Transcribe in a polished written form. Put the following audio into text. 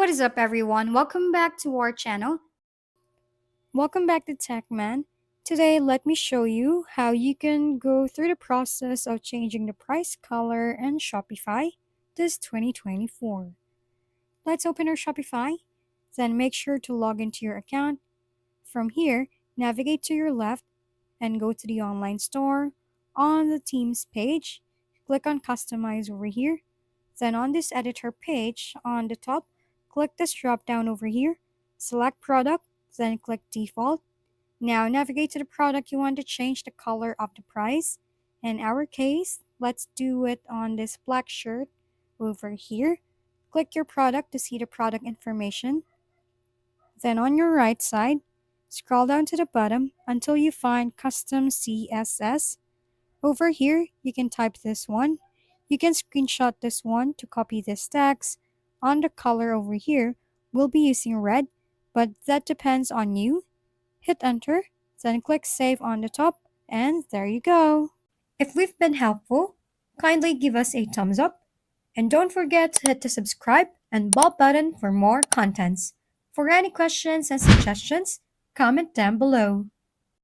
What is up, everyone? Welcome back to our channel. Welcome back to TechMan. Today, let me show you how you can go through the process of changing the price color in Shopify this 2024. Let's open our Shopify, then make sure to log into your account. From here, navigate to your left and go to the online store. On the themes page, click on Customize over here. Then on this editor page, on the top, click this drop down over here, select product, then click default. Now navigate to the product you want to change the color of the price. In our case, let's do it on this black shirt over here. Click your product to see the product information. Then on your right side, scroll down to the bottom until you find custom CSS. Over here, you can type this one. You can screenshot this one to copy this text. On the color over here, we'll be using red, but that depends on you. Hit enter, then click save on the top, and there you go. If we've been helpful, kindly give us a thumbs up. And don't forget to hit the subscribe and bell button for more contents. For any questions and suggestions, comment down below.